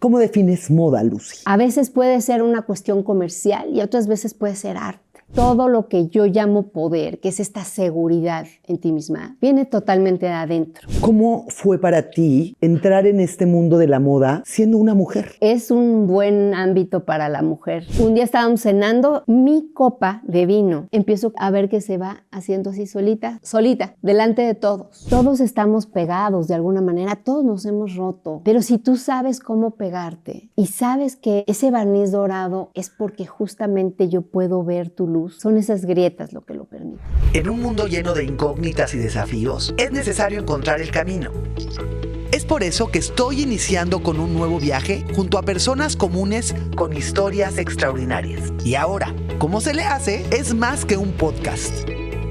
¿Cómo defines moda, Lucy? A veces puede ser una cuestión comercial y otras veces puede ser arte. Todo lo que yo llamo poder, que es esta seguridad en ti misma, viene totalmente de adentro. ¿Cómo fue para ti entrar en este mundo de la moda siendo una mujer? Es un buen ámbito para la mujer. Un día estábamos cenando, mi copa de vino, empiezo a ver que se va haciendo así solita, delante de todos. Todos estamos pegados de alguna manera, todos nos hemos roto. Pero si tú sabes cómo pegarte y sabes que ese barniz dorado es porque justamente yo puedo ver tu luz, son esas grietas lo que lo permiten. En un mundo lleno de incógnitas y desafíos, es necesario encontrar el camino. Es por eso que estoy iniciando con un nuevo viaje junto a personas comunes con historias extraordinarias. Y ahora, ¿cómo se le hace? Es más que un podcast.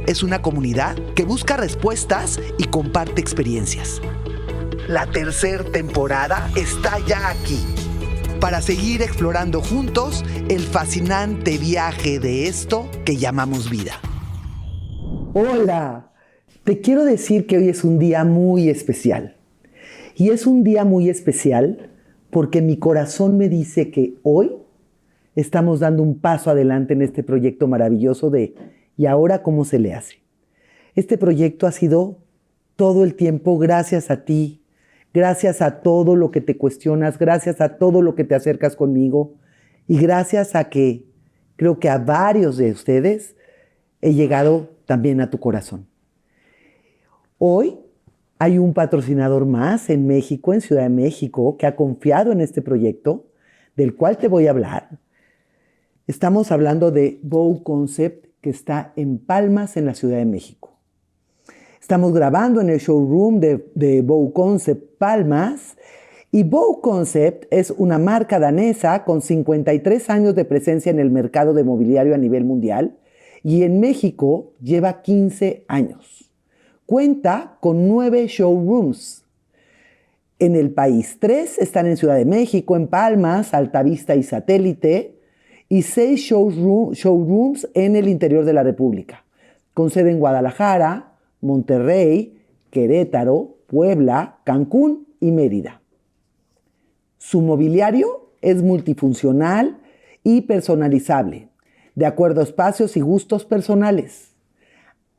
Es una comunidad que busca respuestas y comparte experiencias. La tercera temporada está ya aquí, para seguir explorando juntos el fascinante viaje de esto que llamamos vida. Hola, te quiero decir que hoy es un día muy especial. Y es un día muy especial porque mi corazón me dice que hoy estamos dando un paso adelante en este proyecto maravilloso de ¿y ahora cómo se le hace? Este proyecto ha sido todo el tiempo gracias a ti, gracias a todo lo que te cuestionas, gracias a todo lo que te acercas conmigo y gracias a que creo que a varios de ustedes he llegado también a tu corazón. Hoy hay un patrocinador más en México, en Ciudad de México, que ha confiado en este proyecto, del cual te voy a hablar. Estamos hablando de Bow Concept, que está en Palmas, en la Ciudad de México. Estamos grabando en el showroom de Bow Concept Palmas. Y Bow Concept es una marca danesa con 53 años de presencia en el mercado de mobiliario a nivel mundial. Y en México lleva 15 años. Cuenta con 9 showrooms en el país. 3 están en Ciudad de México, en Palmas, Altavista y Satélite. Y 6 showrooms en el interior de la República, con sede en Guadalajara, Monterrey, Querétaro, Puebla, Cancún y Mérida. Su mobiliario es multifuncional y personalizable, de acuerdo a espacios y gustos personales.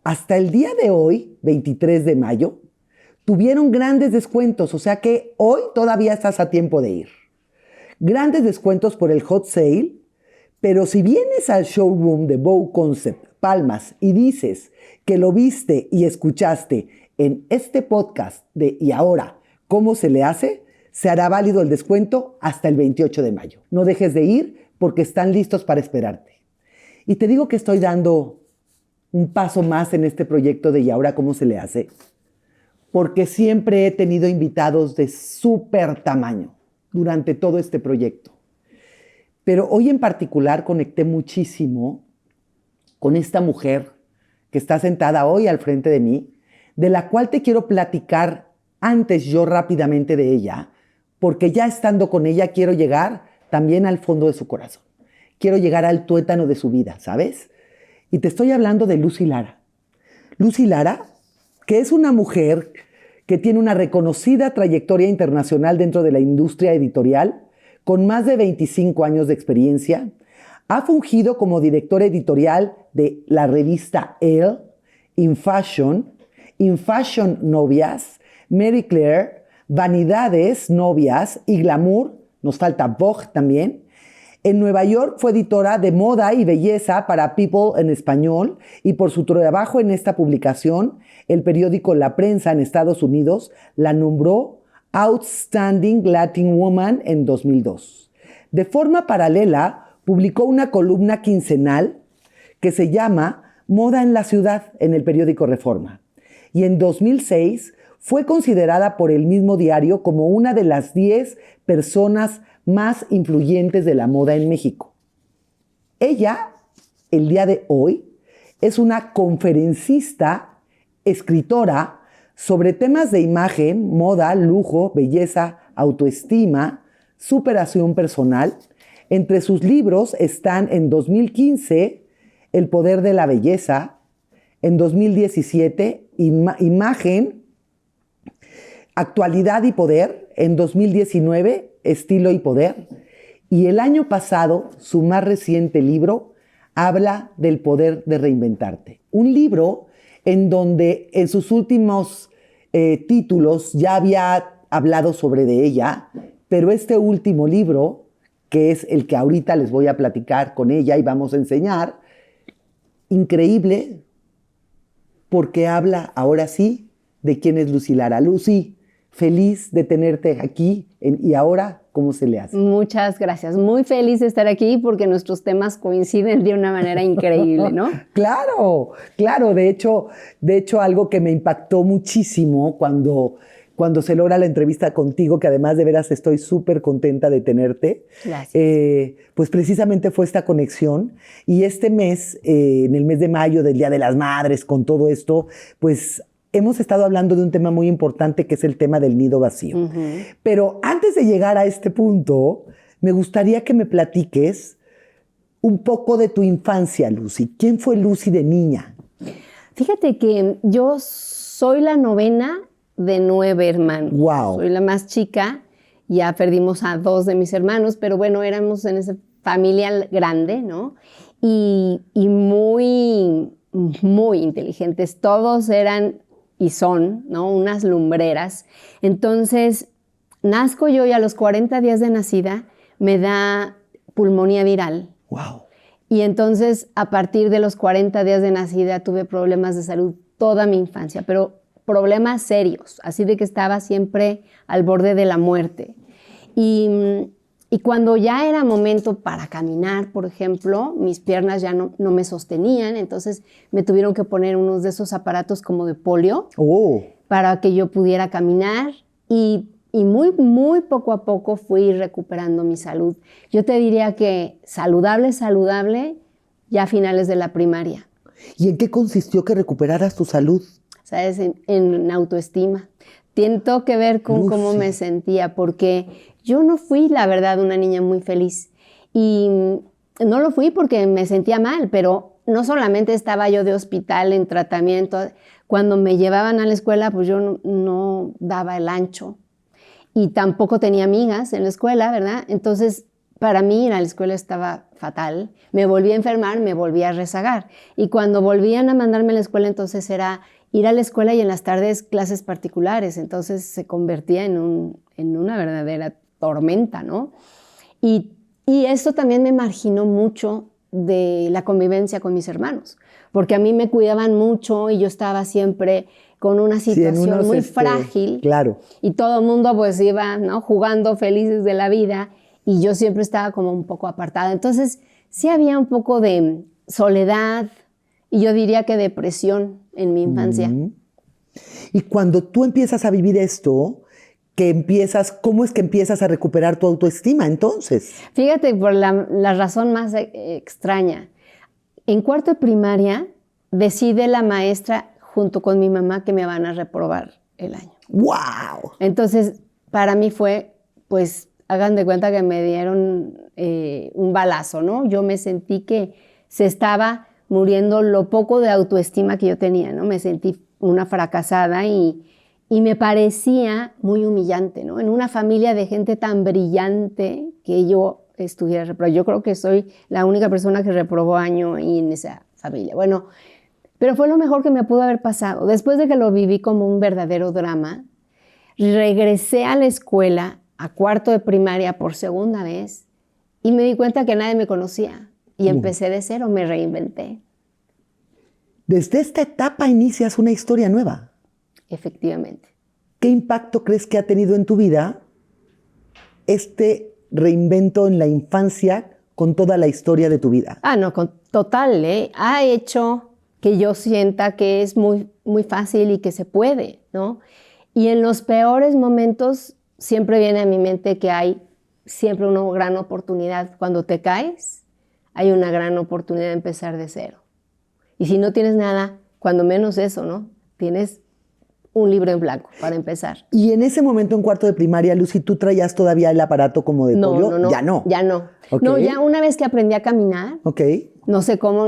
Hasta el día de hoy, 23 de mayo, tuvieron grandes descuentos, o sea que hoy todavía estás a tiempo de ir. Grandes descuentos por el hot sale, pero si vienes al showroom de Bow Concept Palmas y dices que lo viste y escuchaste en este podcast de ¿y ahora cómo se le hace?, se hará válido el descuento hasta el 28 de mayo. No dejes de ir porque están listos para esperarte. Y te digo que estoy dando un paso más en este proyecto de ¿y ahora cómo se le hace? Porque siempre he tenido invitados de súper tamaño durante todo este proyecto. Pero hoy en particular conecté muchísimo con esta mujer que está sentada hoy al frente de mí, de la cual te quiero platicar antes yo rápidamente de ella, porque ya estando con ella quiero llegar también al fondo de su corazón. Quiero llegar al tuétano de su vida, ¿sabes? Y te estoy hablando de Lucy Lara. Lucy Lara, que es una mujer que tiene una reconocida trayectoria internacional dentro de la industria editorial, con más de 25 años de experiencia, ha fungido como directora editorial de la revista Elle, In Fashion Novias, Marie Claire, Vanidades Novias y Glamour, nos falta Vogue también. En Nueva York fue editora de moda y belleza para People en español y por su trabajo en esta publicación, el periódico La Prensa en Estados Unidos la nombró Outstanding Latin Woman en 2002. De forma paralela, publicó una columna quincenal que se llama Moda en la Ciudad en el periódico Reforma. Y en 2006 fue considerada por el mismo diario como una de las 10 personas más influyentes de la moda en México. Ella, el día de hoy, es una conferencista, escritora, sobre temas de imagen, moda, lujo, belleza, autoestima, superación personal. Entre sus libros están en 2015, El poder de la belleza, en 2017, Imagen, Actualidad y poder, en 2019, Estilo y Poder. Y el año pasado, su más reciente libro habla del poder de reinventarte. Un libro en donde en sus últimos títulos ya había hablado sobre de ella, pero este último libro, que es el que ahorita les voy a platicar con ella y vamos a enseñar, increíble, porque habla ahora sí de quién es Lucy Lara. Lucy, feliz de tenerte aquí y ahora, ¿cómo se le hace? Muchas gracias. Muy feliz de estar aquí porque nuestros temas coinciden de una manera increíble, ¿no? Claro, claro. De hecho, algo que me impactó muchísimo cuando se logra la entrevista contigo, que además de veras estoy súper contenta de tenerte. Gracias. Pues precisamente fue esta conexión. Y este mes, en el mes de mayo, del Día de las Madres, con todo esto, pues hemos estado hablando de un tema muy importante que es el tema del nido vacío. Uh-huh. Pero antes de llegar a este punto, me gustaría que me platiques un poco de tu infancia, Lucy. ¿Quién fue Lucy de niña? Fíjate que yo soy la novena de 9 hermanos. Wow. Soy la más chica. Ya perdimos a 2 de mis hermanos, pero bueno, éramos en esa familia grande, ¿no? Y muy, muy inteligentes. Todos eran y son, ¿no? Unas lumbreras. Entonces, nazco yo y a los 40 días de nacida me da pulmonía viral. Wow. Y entonces, a partir de los 40 días de nacida, tuve problemas de salud toda mi infancia, pero problemas serios, así de que estaba siempre al borde de la muerte. Y cuando ya era momento para caminar, por ejemplo, mis piernas ya no me sostenían, entonces me tuvieron que poner unos de esos aparatos como de polio para que yo pudiera caminar y muy, muy poco a poco fui recuperando mi salud. Yo te diría que saludable, ya a finales de la primaria. ¿Y en qué consistió que recuperaras tu salud? ¿Sabes? En autoestima. Tiene todo que ver con Lucy, cómo me sentía, porque yo no fui, la verdad, una niña muy feliz. Y no lo fui porque me sentía mal, pero no solamente estaba yo de hospital en tratamiento. Cuando me llevaban a la escuela, pues yo no daba el ancho. Y tampoco tenía amigas en la escuela, ¿verdad? Entonces, para mí ir a la escuela estaba fatal. Me volví a enfermar, me volví a rezagar. Y cuando volvían a mandarme a la escuela, entonces era ir a la escuela y en las tardes clases particulares. Entonces se convertía en una verdadera tormenta, ¿no? Y eso también me marginó mucho de la convivencia con mis hermanos, porque a mí me cuidaban mucho y yo estaba siempre con una situación muy frágil. Claro. Y todo el mundo pues iba, ¿no?, jugando felices de la vida y yo siempre estaba como un poco apartada. Entonces sí había un poco de soledad y yo diría que depresión en mi infancia. Y cuando tú empiezas a vivir esto, ¿cómo es que empiezas a recuperar tu autoestima entonces? Fíjate, por la razón más extraña. En cuarto de primaria decide la maestra junto con mi mamá que me van a reprobar el año. ¡Wow! Entonces, para mí fue, pues, hagan de cuenta que me dieron un balazo, ¿no? Yo me sentí que se estaba muriendo lo poco de autoestima que yo tenía, ¿no? Me sentí una fracasada y me parecía muy humillante, ¿no? En una familia de gente tan brillante que yo estuviera reprobando. Yo creo que soy la única persona que reprobó año en esa familia. Bueno, pero fue lo mejor que me pudo haber pasado. Después de que lo viví como un verdadero drama, regresé a la escuela, a cuarto de primaria por segunda vez, y me di cuenta que nadie me conocía. Y empecé de cero, me reinventé. Desde esta etapa inicias una historia nueva. Efectivamente. ¿Qué impacto crees que ha tenido en tu vida este reinvento en la infancia con toda la historia de tu vida? No, total, ha hecho que yo sienta que es muy, muy fácil y que se puede, ¿no? Y en los peores momentos siempre viene a mi mente que hay siempre una gran oportunidad. Cuando te caes, hay una gran oportunidad de empezar de cero. Y si no tienes nada, cuando menos eso, ¿no? Tienes un libro en blanco para empezar. Y en ese momento en cuarto de primaria, Lucy, ¿tú traías todavía el aparato como de polio? No. Ya no. Ya no. Okay. No, ya una vez que aprendí a caminar, no sé cómo,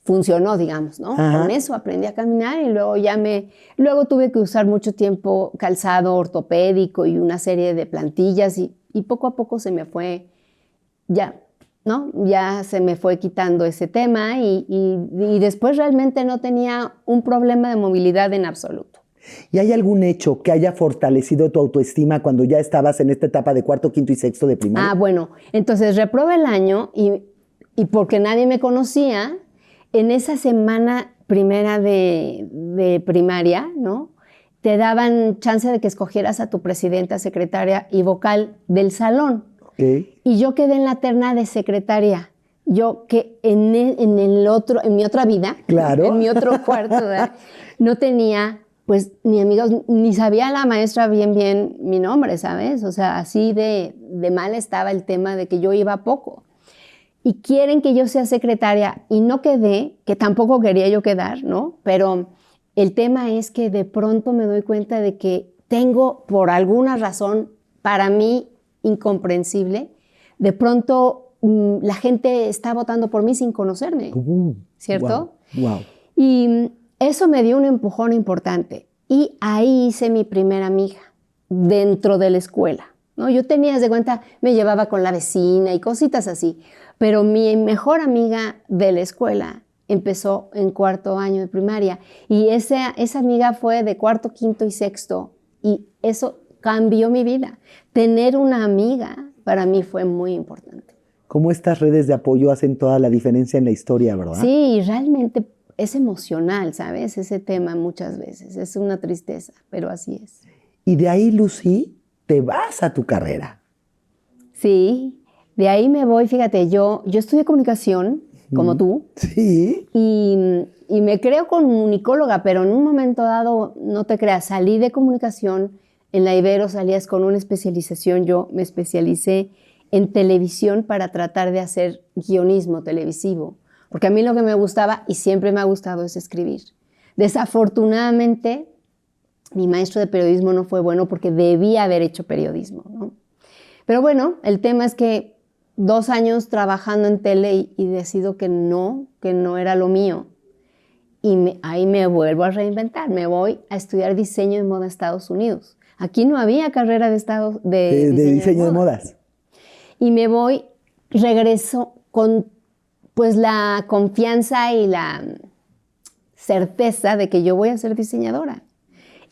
funcionó, digamos, ¿no? Ajá. Con eso aprendí a caminar y luego tuve que usar mucho tiempo calzado ortopédico y una serie de plantillas y Y poco a poco se me fue, ya, ¿no? Ya se me fue quitando ese tema y después realmente no tenía un problema de movilidad en absoluto. ¿Y hay algún hecho que haya fortalecido tu autoestima cuando ya estabas en esta etapa de cuarto, quinto y sexto de primaria? Ah, bueno, entonces reprobé el año y porque nadie me conocía, en esa semana primera de primaria, ¿no? Te daban chance de que escogieras a tu presidenta, secretaria y vocal del salón. Okay. Y yo quedé en la terna de secretaria. Yo que en mi otra vida, claro. en mi otro cuarto, ¿verdad? No tenía pues ni amigos, ni sabía la maestra bien mi nombre, ¿sabes? O sea, así de mal estaba el tema de que yo iba poco. Y quieren que yo sea secretaria y no quedé, que tampoco quería yo quedar, ¿no? Pero el tema es que de pronto me doy cuenta de que tengo, por alguna razón, para mí incomprensible, de pronto la gente está votando por mí sin conocerme, ¿cierto? Wow. Y eso me dio un empujón importante. Y ahí hice mi primera amiga dentro de la escuela, ¿no? Yo tenía, de cuenta, me llevaba con la vecina y cositas así. Pero mi mejor amiga de la escuela empezó en cuarto año de primaria. Y esa amiga fue de cuarto, quinto y sexto. Y eso cambió mi vida. Tener una amiga para mí fue muy importante. Cómo estas redes de apoyo hacen toda la diferencia en la historia, ¿verdad? Sí, realmente es emocional, ¿sabes? Ese tema muchas veces. Es una tristeza, pero así es. Y de ahí, Lucy, te vas a tu carrera. Sí, de ahí me voy, fíjate, yo estudié comunicación, como tú. Sí. Y me creo comunicóloga, pero en un momento dado, no te creas, salí de comunicación, en la Ibero salías con una especialización, yo me especialicé en televisión para tratar de hacer guionismo televisivo, porque a mí lo que me gustaba y siempre me ha gustado es escribir. Desafortunadamente, mi maestro de periodismo no fue bueno porque debía haber hecho periodismo, ¿no? Pero bueno, el tema es que 2 años trabajando en tele y decido que no era lo mío. Y ahí me vuelvo a reinventar, me voy a estudiar diseño de moda a Estados Unidos. Aquí no había carrera de diseño de modas. Y me voy, regreso con pues la confianza y la certeza de que yo voy a ser diseñadora.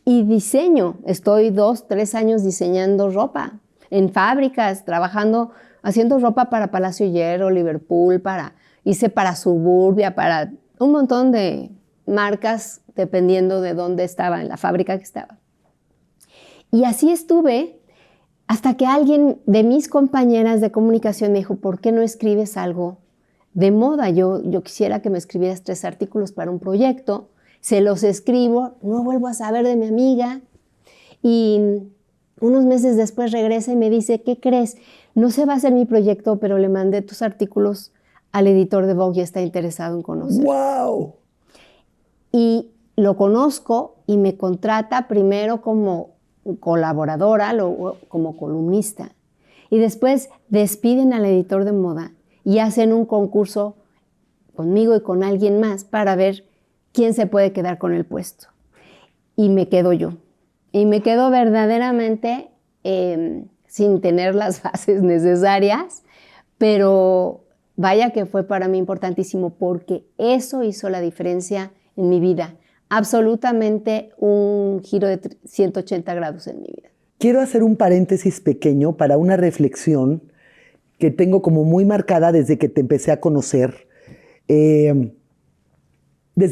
Y diseño, estoy 2, 3 años diseñando ropa en fábricas, trabajando, haciendo ropa para Palacio Hierro, Liverpool, hice para Suburbia, para un montón de marcas, dependiendo de dónde estaba, en la fábrica que estaba. Y así estuve hasta que alguien de mis compañeras de comunicación me dijo, ¿por qué no escribes algo de moda? Yo quisiera que me escribieras 3 artículos para un proyecto. Se los escribo, no vuelvo a saber de mi amiga. Y unos meses después regresa y me dice, ¿qué crees? No se va a hacer mi proyecto, pero le mandé tus artículos al editor de Vogue y está interesado en conocer. ¡Wow! Y lo conozco y me contrata primero como colaboradora, como columnista. Y después despiden al editor de moda y hacen un concurso conmigo y con alguien más para ver quién se puede quedar con el puesto. Y me quedo yo. Y me quedo verdaderamente sin tener las bases necesarias, pero vaya que fue para mí importantísimo porque eso hizo la diferencia en mi vida. Absolutamente un giro de 180 grados en mi vida. Quiero hacer un paréntesis pequeño para una reflexión que tengo como muy marcada desde que te empecé a conocer. Desde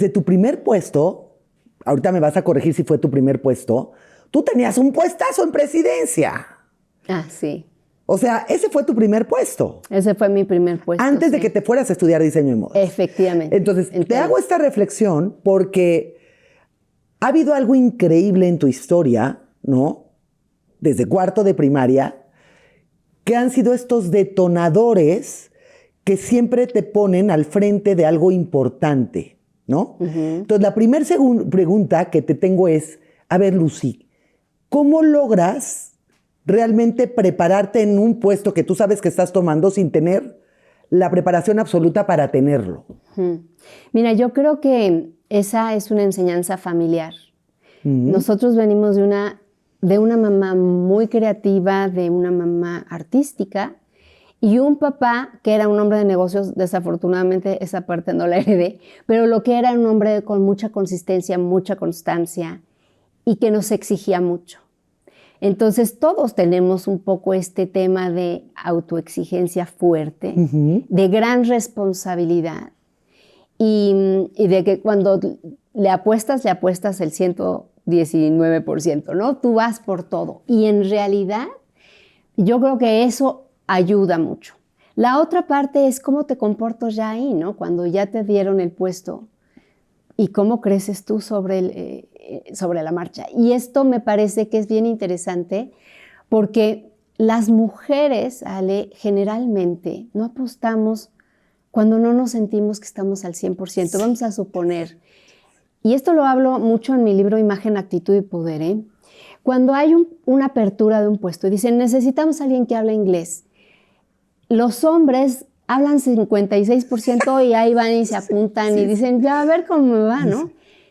tu primer puesto, ahorita me vas a corregir si fue tu primer puesto, tú tenías un puestazo en presidencia. Ah, sí. O sea, ese fue tu primer puesto. Ese fue mi primer puesto. Antes de que te fueras a estudiar diseño de modas. Efectivamente. Entonces, te hago esta reflexión porque ha habido algo increíble en tu historia, ¿no? Desde cuarto de primaria, que han sido estos detonadores que siempre te ponen al frente de algo importante, ¿no? Entonces, la primera pregunta que te tengo es, a ver, Lucy, ¿cómo logras realmente prepararte en un puesto que tú sabes que estás tomando sin tener la preparación absoluta para tenerlo? Mira, yo creo que esa es una enseñanza familiar. Nosotros venimos de una de una mamá muy creativa, de una mamá artística, y un papá que era un hombre de negocios. Desafortunadamente esa parte no la heredé, pero lo que era un hombre con mucha consistencia, mucha constancia y que nos exigía mucho. Entonces todos tenemos un poco este tema de autoexigencia fuerte, de gran responsabilidad y de que cuando le apuestas el 119%, ¿no? Tú vas por todo y en realidad yo creo que eso ayuda mucho. La otra parte es cómo te comportas ya ahí, ¿no? Cuando ya te dieron el puesto y cómo creces tú sobre la marcha. Y esto me parece que es bien interesante porque las mujeres, Ale, generalmente no apostamos cuando no nos sentimos que estamos al 100%. Vamos a suponer, y esto lo hablo mucho en mi libro Imagen, Actitud y Poder, ¿eh? Cuando hay una apertura de un puesto y dicen, necesitamos a alguien que hable inglés. Los hombres hablan 56% y ahí van y se apuntan y dicen, ya a ver cómo me va, ¿no?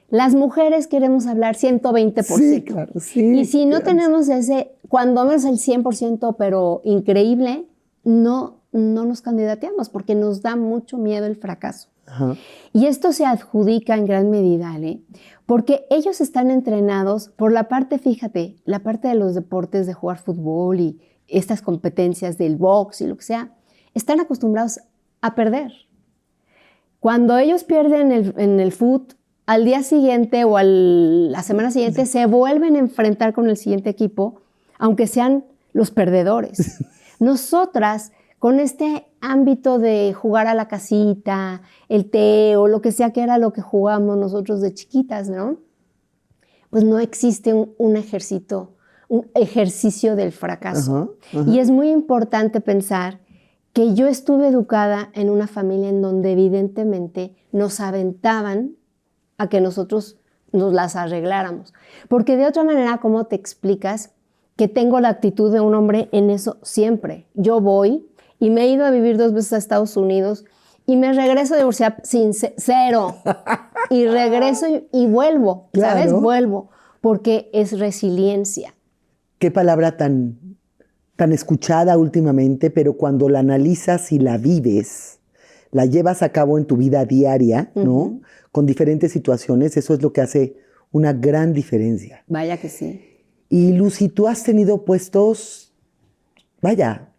Las mujeres queremos hablar 120%. Sí, claro, sí. Y si no tenemos ese, cuando menos el 100%, pero increíble, no nos candidateamos porque nos da mucho miedo el fracaso. Ajá. Y esto se adjudica en gran medida, Ale, porque ellos están entrenados por la parte, fíjate, la parte de los deportes, de jugar fútbol y estas competencias del box y lo que sea, están acostumbrados a perder. Cuando ellos pierden en el fútbol, al día siguiente o la semana siguiente se vuelven a enfrentar con el siguiente equipo, aunque sean los perdedores. Nosotras, con este ámbito de jugar a la casita, el té o lo que sea que era lo que jugamos nosotros de chiquitas, ¿no? Pues no existe un ejercicio del fracaso. Y es muy importante pensar que yo estuve educada en una familia en donde evidentemente nos aventaban a que nosotros nos las arregláramos. Porque de otra manera, ¿cómo te explicas que tengo la actitud de un hombre en eso siempre? Yo voy y me he ido a vivir 2 veces a Estados Unidos y me regreso divorciada sin cero. Y regreso y vuelvo, ¿sabes? Claro. Vuelvo, porque es resiliencia. Qué palabra tan escuchada últimamente, pero cuando la analizas y la vives, la llevas a cabo en tu vida diaria, ¿no? Con diferentes situaciones, eso es lo que hace una gran diferencia. Vaya que sí. Y Lucy, tú has tenido puestos, vaya,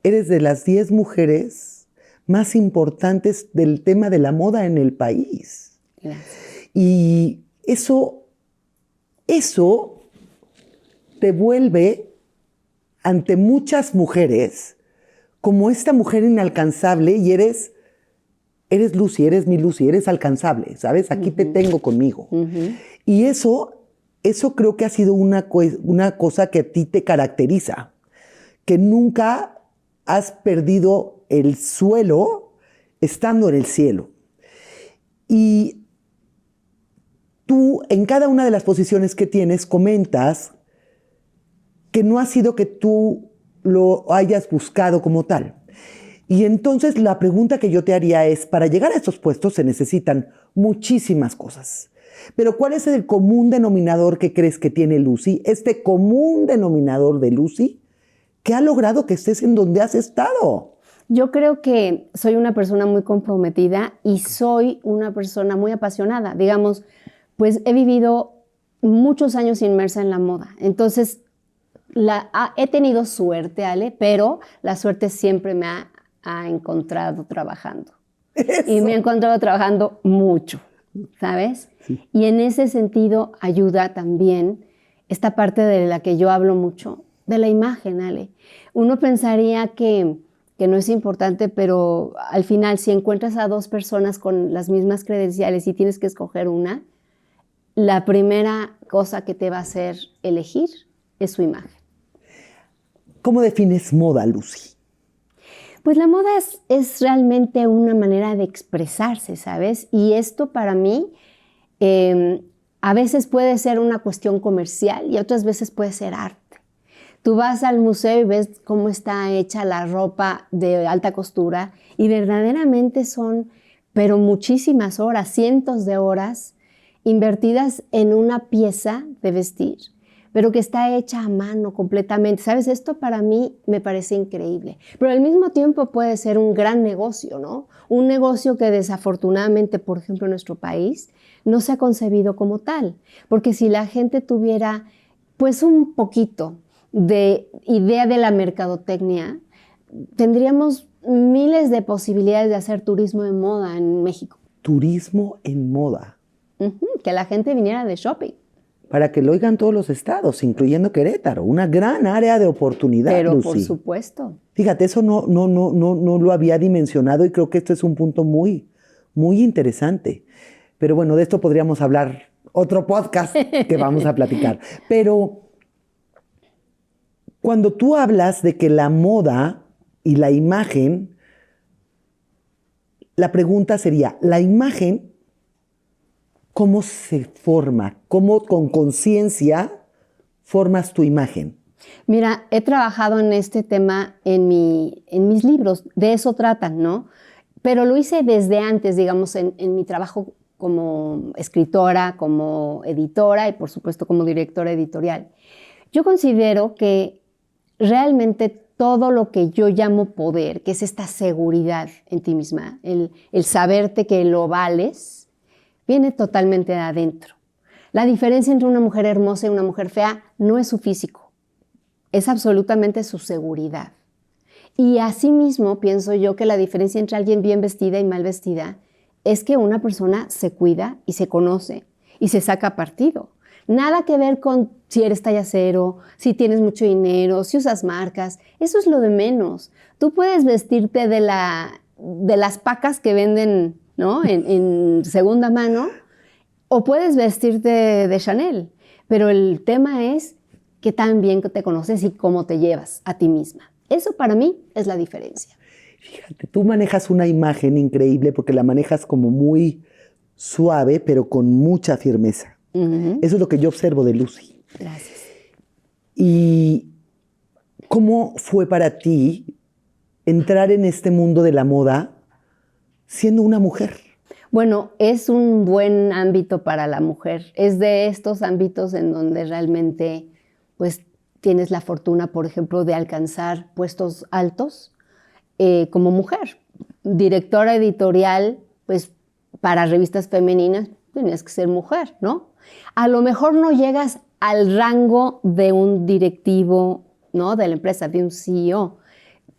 eres de las 10 mujeres más importantes del tema de la moda en el país. Gracias. Y eso te vuelve ante muchas mujeres como esta mujer inalcanzable y eres Lucy, eres mi Lucy, eres alcanzable, ¿sabes? Aquí te tengo conmigo. Y eso creo que ha sido una cosa que a ti te caracteriza, que nunca has perdido el suelo estando en el cielo. Y tú, en cada una de las posiciones que tienes, comentas que no ha sido que tú lo hayas buscado como tal. Y entonces la pregunta que yo te haría es, para llegar a estos puestos se necesitan muchísimas cosas. Pero ¿cuál es el común denominador que crees que tiene Lucy? Este común denominador de Lucy que ha logrado que estés en donde has estado. Yo creo que soy una persona muy comprometida y soy una persona muy apasionada. Digamos, pues he vivido muchos años inmersa en la moda. Entonces, he tenido suerte, Ale, pero la suerte siempre me ha encontrado trabajando. Eso. Y me he encontrado trabajando mucho, ¿sabes? Sí. Y en ese sentido ayuda también esta parte de la que yo hablo mucho, de la imagen, Ale. Uno pensaría que no es importante, pero al final si encuentras a 2 personas con las mismas credenciales y tienes que escoger una, la primera cosa que te va a hacer elegir es su imagen. ¿Cómo defines moda, Lucy? Pues la moda es realmente una manera de expresarse, ¿sabes? Y esto para mí a veces puede ser una cuestión comercial y otras veces puede ser arte. Tú vas al museo y ves cómo está hecha la ropa de alta costura y verdaderamente son, pero muchísimas horas, cientos de horas invertidas en una pieza de vestir. pero que está hecha a mano completamente. ¿Sabes? Esto para mí me parece increíble. Pero al mismo tiempo puede ser un gran negocio, ¿no? Un negocio que desafortunadamente, por ejemplo, en nuestro país, no se ha concebido como tal. Porque si la gente tuviera, pues, un poquito de idea de la mercadotecnia, tendríamos miles de posibilidades de hacer turismo de moda en México. Turismo en moda. Que la gente viniera de shopping. Para que lo oigan todos los estados, incluyendo Querétaro. Una gran área de oportunidad, Pero Lucy. por supuesto. Fíjate, eso no lo había dimensionado y creo que esto es un punto muy, muy interesante. Pero bueno, de esto podríamos hablar otro podcast que vamos a platicar. Pero cuando tú hablas de que la moda y la imagen, la pregunta sería, ¿la imagen cómo se forma? ¿Cómo con conciencia formas tu imagen? Mira, he trabajado en este tema en mis libros, de eso tratan, ¿no? Pero lo hice desde antes, digamos, en mi trabajo como escritora, como editora y por supuesto como directora editorial. Yo considero que realmente todo lo que yo llamo poder, que es esta seguridad en ti misma, el saberte que lo vales, viene totalmente de adentro. La diferencia entre una mujer hermosa y una mujer fea no es su físico, es absolutamente su seguridad. Y asimismo pienso yo que la diferencia entre alguien bien vestida y mal vestida es que una persona se cuida y se conoce y se saca partido. Nada que ver con si eres talla cero, si tienes mucho dinero, si usas marcas. Eso es lo de menos. Tú puedes vestirte de las pacas que venden, ¿no? en segunda mano, o puedes vestirte de Chanel. Pero el tema es que tan bien te conoces y cómo te llevas a ti misma. Eso para mí es la diferencia. Fíjate, tú manejas una imagen increíble porque la manejas como muy suave, pero con mucha firmeza. Eso es lo que yo observo de Lucy. Gracias. ¿Y cómo fue para ti entrar en este mundo de la moda siendo una mujer? Bueno, es un buen ámbito para la mujer. Es de estos ámbitos en donde realmente, pues, tienes la fortuna, por ejemplo, de alcanzar puestos altos como mujer. Directora editorial, pues, para revistas femeninas tienes que ser mujer, ¿no? A lo mejor no llegas al rango de un directivo, ¿no? De la empresa, de un CEO.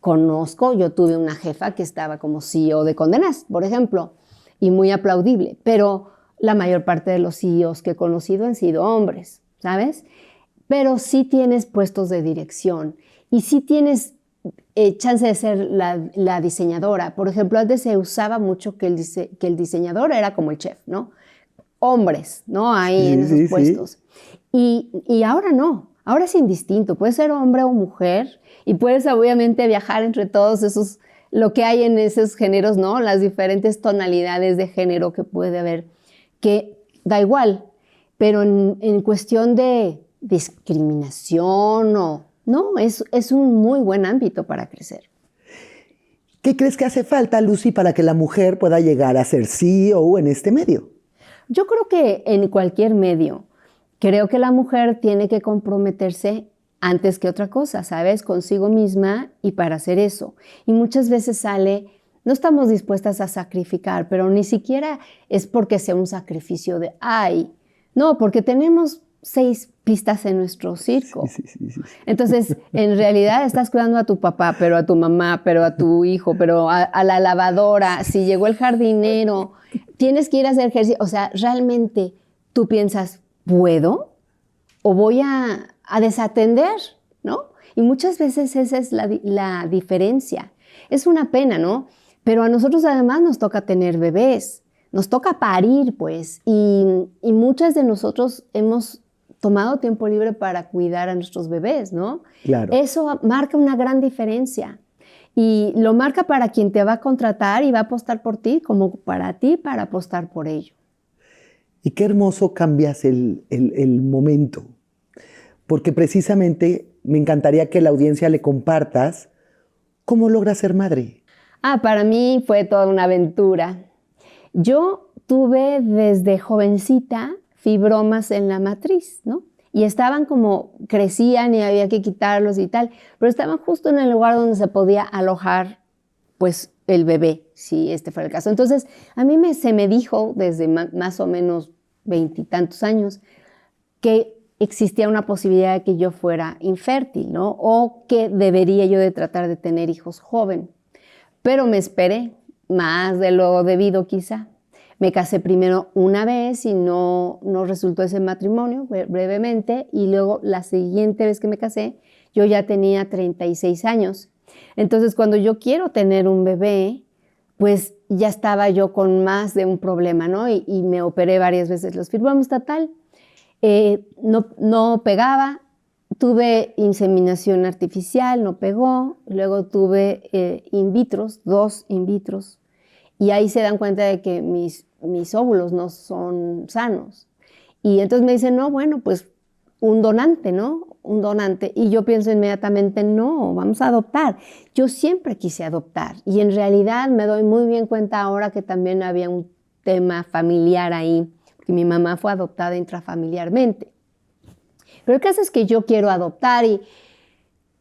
Yo tuve una jefa que estaba como CEO de Condé Nast, por ejemplo, y muy aplaudible, pero la mayor parte de los CEOs que he conocido han sido hombres, ¿sabes? Pero sí tienes puestos de dirección y sí tienes chance de ser la diseñadora. Por ejemplo, antes se usaba mucho que el diseñador era como el chef, ¿no? Hombres, ¿no? Ahí en esos puestos. Sí. Y ahora no, ahora es indistinto. Puedes ser hombre o mujer y puedes obviamente viajar entre todos esos, lo que hay en esos géneros, ¿no? Las diferentes tonalidades de género que puede haber, que da igual, pero en cuestión de discriminación no, es un muy buen ámbito para crecer. ¿Qué crees que hace falta, Lucy, para que la mujer pueda llegar a ser CEO en este medio? Yo creo que en cualquier medio, creo que la mujer tiene que comprometerse antes que otra cosa, ¿sabes? Consigo misma y para hacer eso. Y muchas veces no estamos dispuestas a sacrificar, pero ni siquiera es porque sea un sacrificio de, no, porque tenemos 6 pistas en nuestro circo. Sí. Entonces, en realidad estás cuidando a tu papá, pero a tu mamá, pero a tu hijo, pero a la lavadora, si llegó el jardinero, tienes que ir a hacer ejercicio. O sea, realmente tú piensas, ¿puedo? ¿O voy a desatender? ¿No? Y muchas veces esa es la diferencia. Es una pena, ¿no? Pero a nosotros además nos toca tener bebés, nos toca parir, pues, y muchas de nosotros hemos tomado tiempo libre para cuidar a nuestros bebés, ¿no? Claro. Eso marca una gran diferencia. Y lo marca para quien te va a contratar y va a apostar por ti, como para ti para apostar por ello. Y qué hermoso cambias el momento. Porque precisamente me encantaría que la audiencia le compartas cómo logras ser madre. Para mí fue toda una aventura. Yo tuve desde jovencita fibromas en la matriz, ¿no? y estaban como, crecían y había que quitarlos y tal, pero estaban justo en el lugar donde se podía alojar pues el bebé, si este fuera el caso. Entonces, a mí se me dijo desde más o menos 20 y tantos años que existía una posibilidad de que yo fuera infértil, ¿no? O que debería yo de tratar de tener hijos joven. Pero me esperé, más de lo debido quizá. Me casé primero una vez y no resultó ese matrimonio, brevemente, y luego la siguiente vez que me casé, yo ya tenía 36 años. Entonces, cuando yo quiero tener un bebé, pues ya estaba yo con más de un problema, ¿no? Y me operé varias veces los fibroma tal. No pegaba, tuve inseminación artificial, no pegó, luego tuve dos in vitros, y ahí se dan cuenta de que mis óvulos no son sanos. Y entonces me dicen, no, bueno, pues un donante, ¿no? Un donante. Y yo pienso inmediatamente, no, vamos a adoptar. Yo siempre quise adoptar y en realidad me doy muy bien cuenta ahora que también había un tema familiar ahí, porque mi mamá fue adoptada intrafamiliarmente. Pero el caso es que yo quiero adoptar y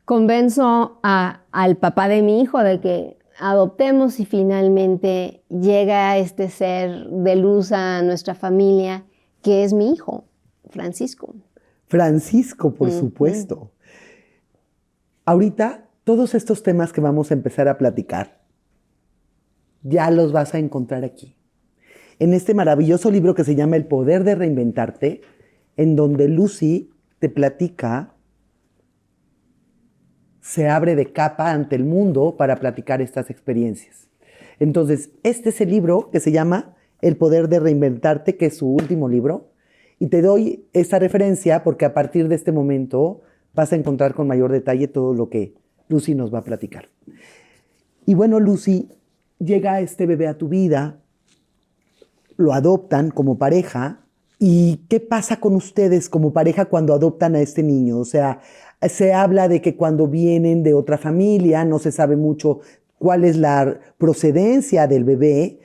convenzo al papá de mi hijo de que adoptemos y finalmente llega este ser de luz a nuestra familia, que es mi hijo, Francisco. Francisco, por supuesto. Ahorita, todos estos temas que vamos a empezar a platicar, ya los vas a encontrar aquí, en este maravilloso libro que se llama El Poder de Reinventarte, en donde Lucy te platica, se abre de capa ante el mundo para platicar estas experiencias. Entonces, este es el libro que se llama El Poder de Reinventarte, que es su último libro, y te doy esta referencia porque a partir de este momento vas a encontrar con mayor detalle todo lo que Lucy nos va a platicar. Y bueno, Lucy, llega este bebé a tu vida, lo adoptan como pareja. ¿Y qué pasa con ustedes como pareja cuando adoptan a este niño? O sea, se habla de que cuando vienen de otra familia no se sabe mucho cuál es la procedencia del bebé.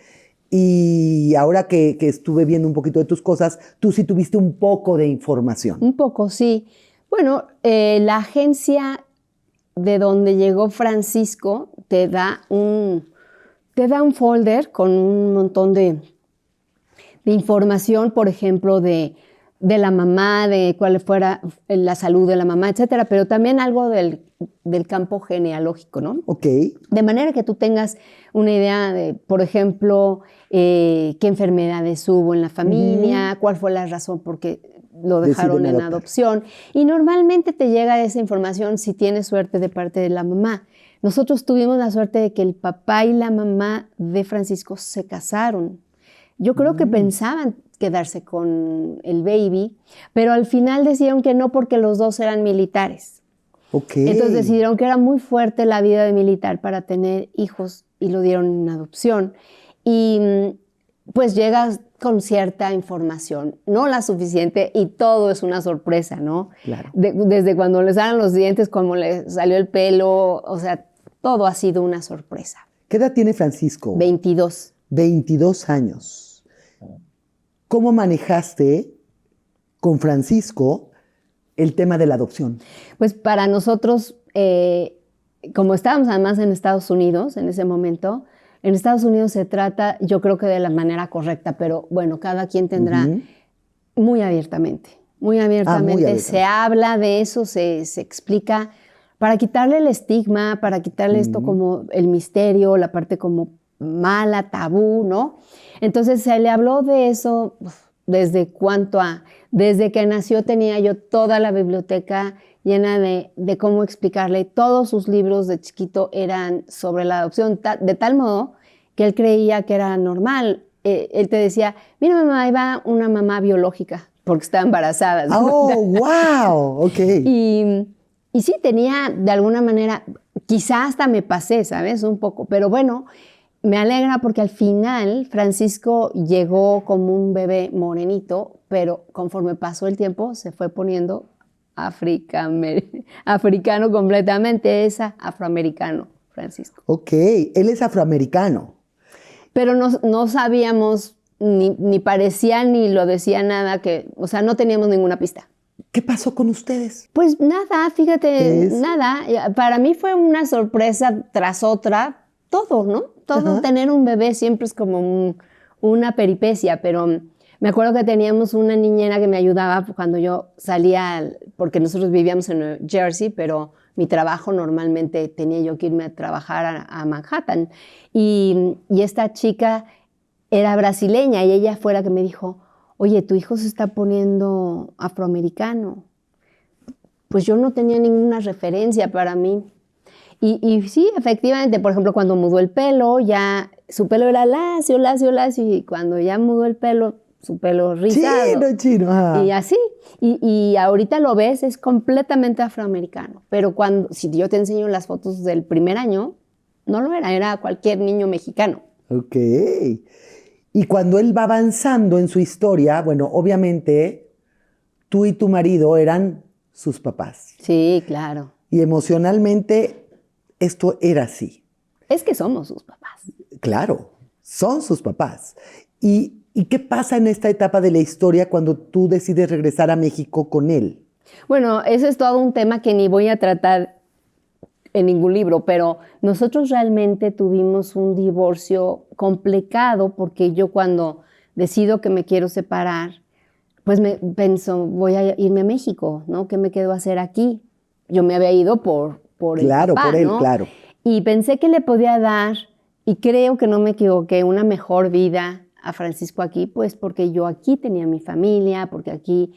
Y ahora que estuve viendo un poquito de tus cosas, tú sí tuviste un poco de información. Un poco, sí. Bueno, la agencia de donde llegó Francisco te da un folder con un montón de información, por ejemplo, de la mamá, de cuál fuera la salud de la mamá, etcétera, pero también algo del campo genealógico, ¿no? Ok. De manera que tú tengas una idea de, por ejemplo, qué enfermedades hubo en la familia, cuál fue la razón por qué lo dejaron en adopción. Y normalmente te llega esa información si tienes suerte de parte de la mamá. Nosotros tuvimos la suerte de que el papá y la mamá de Francisco se casaron. Yo creo que pensaban quedarse con el baby, pero al final decidieron que no porque los dos eran militares. Okay. Entonces decidieron que era muy fuerte la vida de militar para tener hijos y lo dieron en adopción. Y pues llegas con cierta información, no la suficiente, y todo es una sorpresa, ¿no? Claro. Desde cuando le salen los dientes, cómo le salió el pelo, o sea, todo ha sido una sorpresa. ¿Qué edad tiene Francisco? 22. 22 años. ¿Cómo manejaste con Francisco el tema de la adopción? Pues para nosotros, como estábamos además en Estados Unidos en ese momento, en Estados Unidos se trata, yo creo que de la manera correcta, pero bueno, cada quien tendrá muy abiertamente se habla de eso, se explica para quitarle el estigma, para quitarle esto como el misterio, la parte como mala, tabú, ¿no? Entonces se le habló de eso desde que nació tenía yo toda la biblioteca llena de cómo explicarle. Todos sus libros de chiquito eran sobre la adopción, de tal modo que él creía que era normal. Él te decía, mira mamá, ahí va una mamá biológica, porque está embarazada. ¡Oh, wow! Ok. Y sí, tenía de alguna manera, quizá hasta me pasé, ¿sabes? Un poco, pero bueno, me alegra porque al final Francisco llegó como un bebé morenito, pero conforme pasó el tiempo se fue poniendo africano completamente, es afroamericano, Francisco. Ok, él es afroamericano. Pero no sabíamos, ni parecía, ni lo decía nada, o sea, no teníamos ninguna pista. ¿Qué pasó con ustedes? Pues nada, fíjate, ¿Es? nada. Para mí fue una sorpresa tras otra, todo, ¿no? Todo, Ajá. tener un bebé siempre es como una peripecia, pero me acuerdo que teníamos una niñera que me ayudaba cuando yo salía, porque nosotros vivíamos en New Jersey, pero mi trabajo normalmente tenía yo que irme a trabajar a Manhattan. Y esta chica era brasileña y ella fue la que me dijo, oye, tu hijo se está poniendo afroamericano. Pues yo no tenía ninguna referencia para mí. Y sí, efectivamente, por ejemplo, cuando mudó el pelo, ya su pelo era lacio, lacio, lacio, y cuando ya mudó el pelo, su pelo rizado. Chino, chino. Ajá. Y así. Y ahorita lo ves, es completamente afroamericano. Pero si yo te enseño las fotos del primer año, no lo era cualquier niño mexicano. Ok. Y cuando él va avanzando en su historia, bueno, obviamente tú y tu marido eran sus papás. Sí, claro. Y emocionalmente esto era así. Es que somos sus papás. Claro, son sus papás. ¿Y qué pasa en esta etapa de la historia cuando tú decides regresar a México con él? Bueno, eso es todo un tema que ni voy a tratar en ningún libro, pero nosotros realmente tuvimos un divorcio complicado porque yo cuando decido que me quiero separar, pues me pienso, voy a irme a México, ¿no? ¿Qué me quedo a hacer aquí? Yo me había ido por el Claro, papá, por él, ¿no? claro. Y pensé que le podía dar, y creo que no me equivoqué, una mejor vida a Francisco aquí, pues porque yo aquí tenía mi familia, porque aquí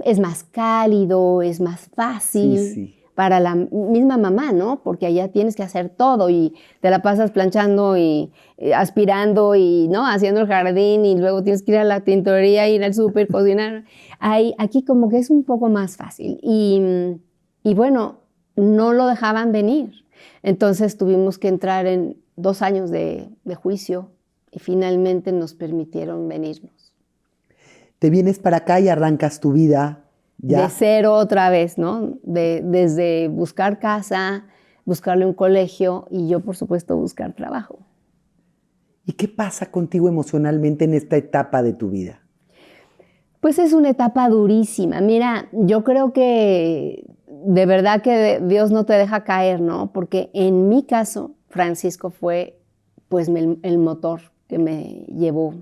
es más cálido, es más fácil. Sí, sí. Para la misma mamá, ¿no? Porque allá tienes que hacer todo y te la pasas planchando y aspirando y, ¿no? Haciendo el jardín y luego tienes que ir a la tintorería, ir al súper, cocinar. Aquí como que es un poco más fácil. Y bueno, no lo dejaban venir. Entonces tuvimos que entrar en 2 años de juicio y finalmente nos permitieron venirnos. Te vienes para acá y arrancas tu vida ya. De cero otra vez, ¿no? Desde buscar casa, buscarle un colegio y yo, por supuesto, buscar trabajo. ¿Y qué pasa contigo emocionalmente en esta etapa de tu vida? Pues es una etapa durísima. Mira, yo creo que de verdad que Dios no te deja caer, ¿no? Porque en mi caso, Francisco fue pues el motor que me llevó.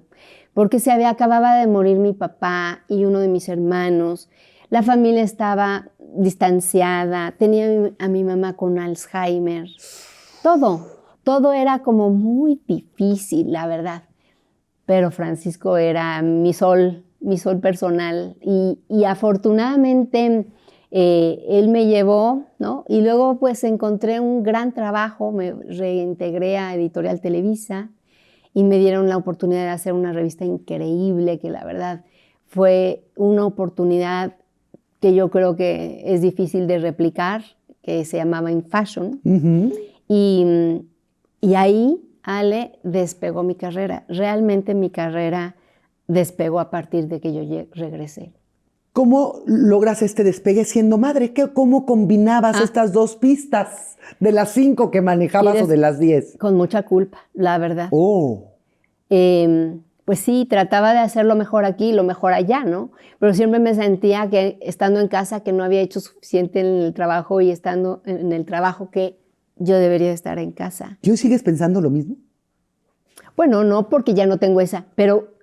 Porque acababa de morir mi papá y uno de mis hermanos. La familia estaba distanciada, tenía a mi mamá con Alzheimer. Todo era como muy difícil, la verdad. Pero Francisco era mi sol personal y afortunadamente él me llevó, ¿no? Y luego pues encontré un gran trabajo, me reintegré a Editorial Televisa y me dieron la oportunidad de hacer una revista increíble que la verdad fue una oportunidad que yo creo que es difícil de replicar, que se llamaba In Fashion. Uh-huh. Y ahí, Ale, despegó mi carrera. Realmente mi carrera despegó a partir de que yo regresé. ¿Cómo logras este despegue siendo madre? ¿Cómo combinabas estas dos pistas de las 5 que manejabas o de las 10? Con mucha culpa, la verdad. Oh. Pues sí, trataba de hacer lo mejor aquí, lo mejor allá, ¿no? Pero siempre me sentía que estando en casa que no había hecho suficiente en el trabajo y estando en el trabajo que yo debería estar en casa. ¿Y hoy sigues pensando lo mismo? Bueno, no, porque ya no tengo esa, pero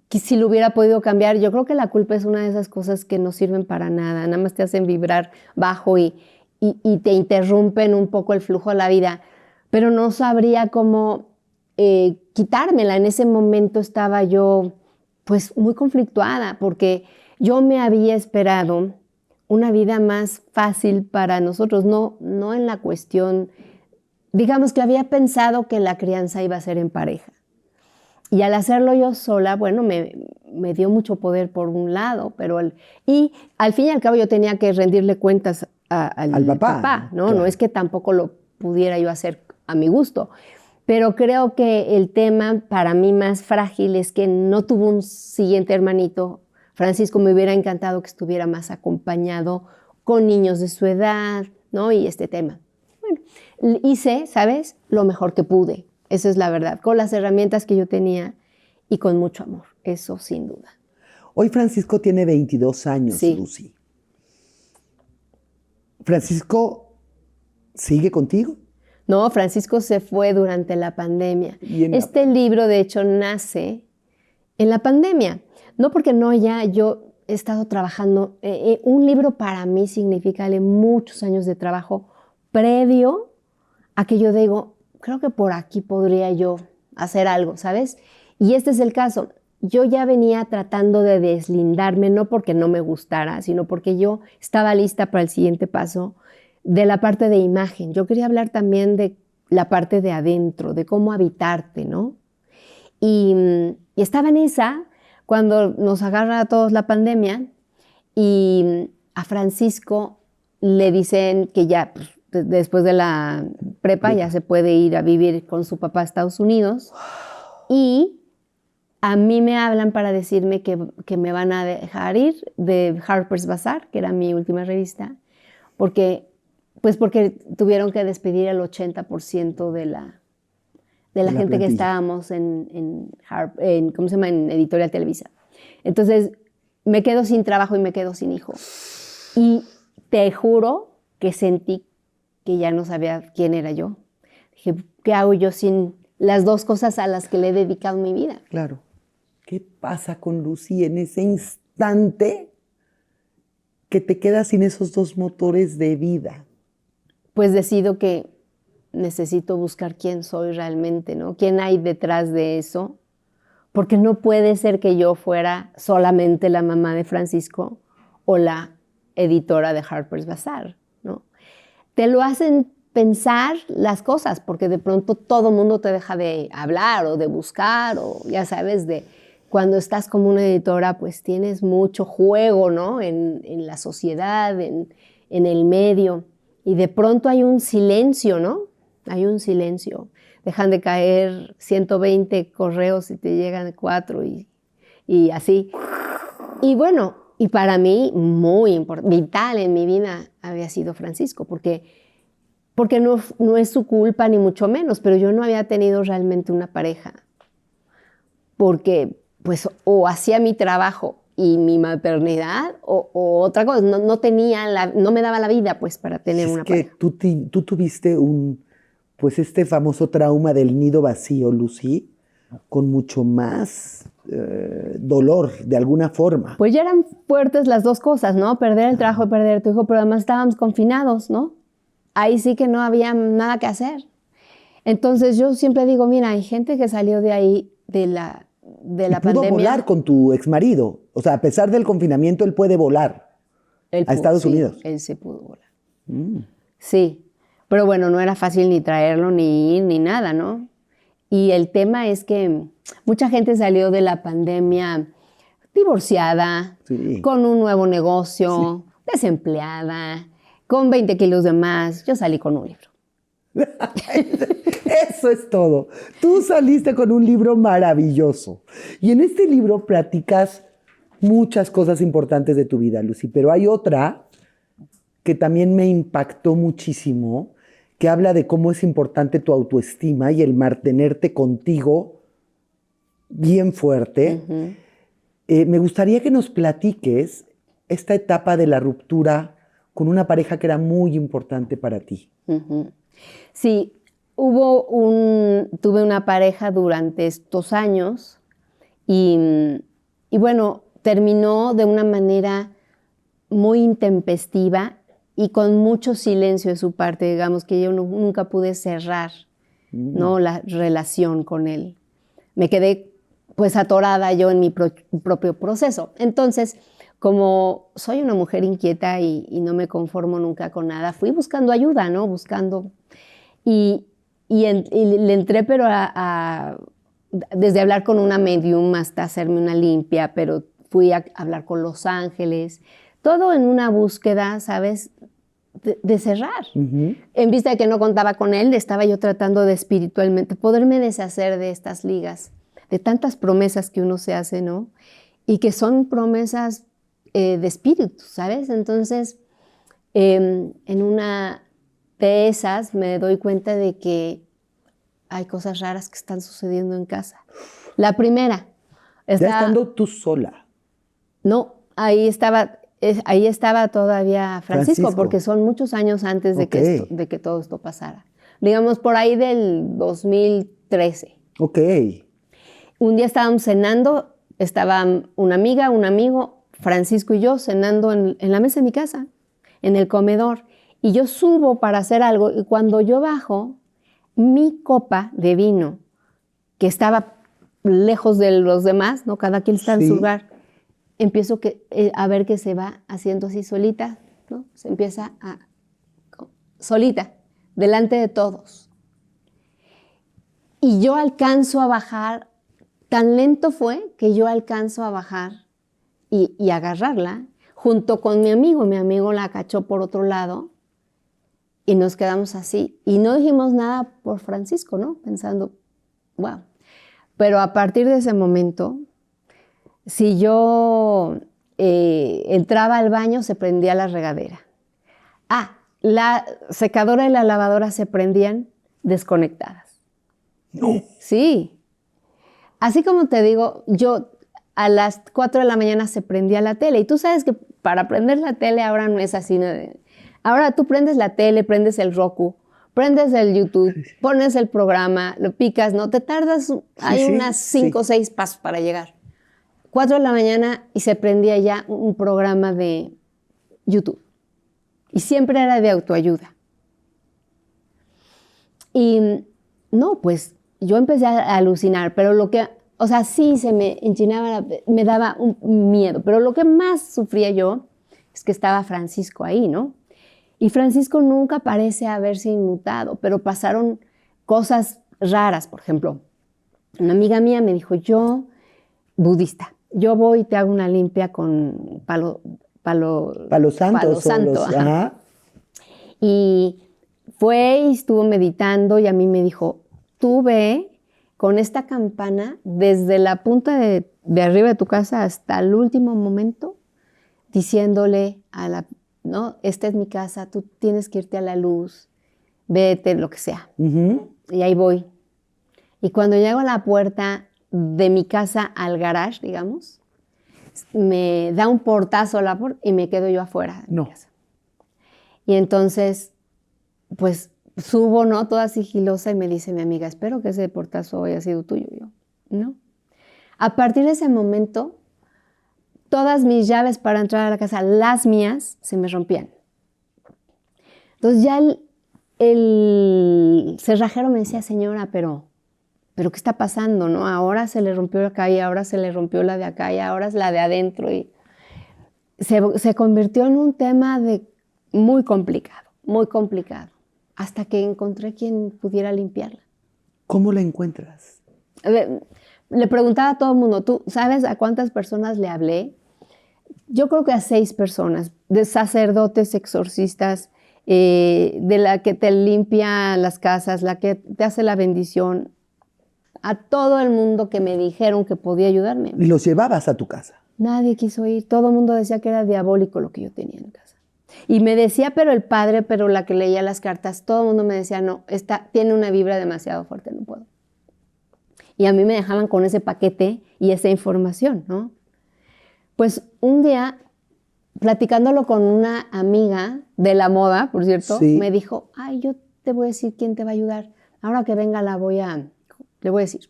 que si lo hubiera podido cambiar, yo creo que la culpa es una de esas cosas que no sirven para nada, nada más te hacen vibrar bajo y te interrumpen un poco el flujo de la vida, pero no sabría cómo quitármela. En ese momento estaba yo pues muy conflictuada porque yo me había esperado una vida más fácil para nosotros, no en la cuestión, digamos que había pensado que la crianza iba a ser en pareja. Y al hacerlo yo sola, bueno, me dio mucho poder por un lado, y al fin y al cabo yo tenía que rendirle cuentas al papá, ¿no? Claro. No es que tampoco lo pudiera yo hacer a mi gusto. Pero creo que el tema para mí más frágil es que no tuvo un siguiente hermanito. Francisco, me hubiera encantado que estuviera más acompañado con niños de su edad, ¿no? Y este tema. Bueno, hice, ¿sabes? Lo mejor que pude. Esa es la verdad. Con las herramientas que yo tenía y con mucho amor. Eso sin duda. Hoy Francisco tiene 22 años, Sí. Lucy. ¿Francisco sigue contigo? No, Francisco se fue durante la pandemia. Este libro, de hecho, nace en la pandemia. No porque yo he estado trabajando. Un libro para mí significa muchos años de trabajo previo a que yo digo, creo que por aquí podría yo hacer algo, ¿sabes? Y este es el caso. Yo ya venía tratando de deslindarme, no porque no me gustara, sino porque yo estaba lista para el siguiente paso de la parte de imagen. Yo quería hablar también de la parte de adentro, de cómo habitarte, ¿no? Y estaba en esa cuando nos agarra a todos la pandemia y a Francisco le dicen que ya después de la prepa ya se puede ir a vivir con su papá a Estados Unidos. Y a mí me hablan para decirme que me van a dejar ir de Harper's Bazaar, que era mi última revista, porque tuvieron que despedir al 80% de la gente plantilla que estábamos en ¿cómo se llama? En Editorial Televisa. Entonces, me quedo sin trabajo y me quedo sin hijo. Y te juro que sentí que ya no sabía quién era yo. Dije, ¿qué hago yo sin las dos cosas a las que le he dedicado mi vida? Claro. ¿Qué pasa con Lucy en ese instante que te quedas sin esos dos motores de vida? Pues decido que necesito buscar quién soy realmente, ¿no? ¿Quién hay detrás de eso? Porque no puede ser que yo fuera solamente la mamá de Francisco o la editora de Harper's Bazaar, ¿no? Te lo hacen pensar las cosas, porque de pronto todo el mundo te deja de hablar o de buscar, o ya sabes, cuando estás como una editora, pues tienes mucho juego, ¿no? En la sociedad, en el medio, y de pronto hay un silencio, ¿no? Hay un silencio. Dejan de caer 120 correos y te llegan 4 y así. Y bueno, y para mí muy importante, vital en mi vida había sido Francisco, porque no es su culpa ni mucho menos, pero yo no había tenido realmente una pareja. Porque pues o hacía mi trabajo y mi maternidad o otra cosa, no me daba la vida pues para tener una pareja. Es que tú tuviste pues este famoso trauma del nido vacío, Lucy, con mucho más dolor, de alguna forma. Pues ya eran fuertes las dos cosas, ¿no? Perder el trabajo y perder a tu hijo, pero además estábamos confinados, ¿no? Ahí sí que no había nada que hacer. Entonces yo siempre digo, mira, hay gente que salió de ahí, de la pandemia. Pudo volar con tu exmarido. O sea, a pesar del confinamiento, él puede volar a Estados Unidos. Él se pudo volar. Sí. Pero bueno, no era fácil ni traerlo, ni ir, ni nada, ¿no? Y el tema es que mucha gente salió de la pandemia divorciada, sí, con un nuevo negocio, sí, desempleada, con 20 kilos de más. Yo salí con un libro. Eso es todo. Tú saliste con un libro maravilloso. Y en este libro platicas muchas cosas importantes de tu vida, Lucy. Pero hay otra que también me impactó muchísimo, que habla de cómo es importante tu autoestima y el mantenerte contigo bien fuerte. Me gustaría que nos platiques esta etapa de la ruptura con una pareja que era muy importante para ti. Sí, tuve una pareja durante estos años y bueno, terminó de una manera muy intempestiva y con mucho silencio de su parte, digamos que yo nunca pude cerrar, ¿no? La relación con él. Me quedé pues atorada yo en mi propio proceso. Entonces, como soy una mujer inquieta y no me conformo nunca con nada, fui buscando ayuda, ¿no? Y le entré, pero desde hablar con una medium hasta hacerme una limpia, pero fui a hablar con los ángeles, todo en una búsqueda, ¿sabes?, de cerrar. En vista de que no contaba con él, estaba yo tratando de espiritualmente poderme deshacer de estas ligas, de tantas promesas que uno se hace, ¿no? Y que son promesas de espíritu, ¿sabes? Entonces, en una de esas me doy cuenta de que hay cosas raras que están sucediendo en casa. La primera. Ya estando tú sola. No, ahí estaba ahí estaba todavía Francisco, Francisco. porque son muchos años antes de, Ok. de que todo esto pasara. Digamos, por ahí del 2013. Ok. Un día estábamos cenando, estaba una amiga, un amigo, Francisco y yo cenando en la mesa de mi casa, en el comedor. Y yo subo para hacer algo y cuando yo bajo, mi copa de vino, que estaba lejos de los demás, ¿no? Cada quien está en Sí. su lugar, empiezo a ver que se va haciendo así solita, ¿no? Se empieza solita, delante de todos. Y yo alcanzo a bajar, tan lento fue que yo alcanzo a bajar y agarrarla junto con mi amigo. Mi amigo la cachó por otro lado y nos quedamos así. Y no dijimos nada por Francisco, ¿no? Pensando, wow. Pero a partir de ese momento, si yo entraba al baño, se prendía la regadera. La secadora y la lavadora se prendían desconectadas. No. Sí. Así como te digo, yo a las 4 de la mañana se prendía la tele. Y tú sabes que para prender la tele ahora no es así. ¿No? Ahora tú prendes la tele, prendes el Roku, prendes el YouTube, pones el programa, lo picas, ¿no? Te tardas, hay unas 5 o 6 pasos para llegar. 4 de la mañana y se prendía ya un programa de YouTube. Y siempre era de autoayuda. Y no, pues yo empecé a alucinar, pero o sea, sí se me enchinaba, me daba un miedo. Pero lo que más sufría yo es que estaba Francisco ahí, ¿no? Y Francisco nunca parece haberse inmutado, pero pasaron cosas raras. Por ejemplo, una amiga mía me dijo, yo, budista, yo voy y te hago una limpia con palo santo. Ajá. Y fue y estuvo meditando y a mí me dijo, tú ve con esta campana desde la punta de arriba de tu casa hasta el último momento, diciéndole ¿no? Esta es mi casa, tú tienes que irte a la luz, vete, lo que sea. Uh-huh. Y ahí voy. Y cuando llego a la puerta de mi casa al garage, digamos, me da un portazo a la puerta y me quedo yo afuera de mi casa. Y entonces, pues subo, ¿no? Toda sigilosa y me dice mi amiga, espero que ese portazo haya sido tuyo. Yo, ¿no? A partir de ese momento, todas mis llaves para entrar a la casa, las mías, se me rompían. Entonces ya el cerrajero me decía, señora, pero ¿qué está pasando, no? Ahora se le rompió la acá y ahora se le rompió la de acá y ahora es la de adentro. Y se convirtió en un tema muy complicado, hasta que encontré quien pudiera limpiarla. ¿Cómo la encuentras? Le preguntaba a todo el mundo, ¿tú sabes a cuántas personas le hablé? Yo creo que a 6 personas, de sacerdotes, exorcistas, de la que te limpia las casas, la que te hace la bendición, a todo el mundo que me dijeron que podía ayudarme. ¿Y los llevabas a tu casa? Nadie quiso ir, todo el mundo decía que era diabólico lo que yo tenía en casa. Y me decía, pero el padre, pero la que leía las cartas, todo el mundo me decía, no, tiene una vibra demasiado fuerte, no puedo. Y a mí me dejaban con ese paquete y esa información, ¿no? Pues un día, platicándolo con una amiga de la moda, por cierto, sí. me dijo, ay, yo te voy a decir quién te va a ayudar. Ahora que venga le voy a decir.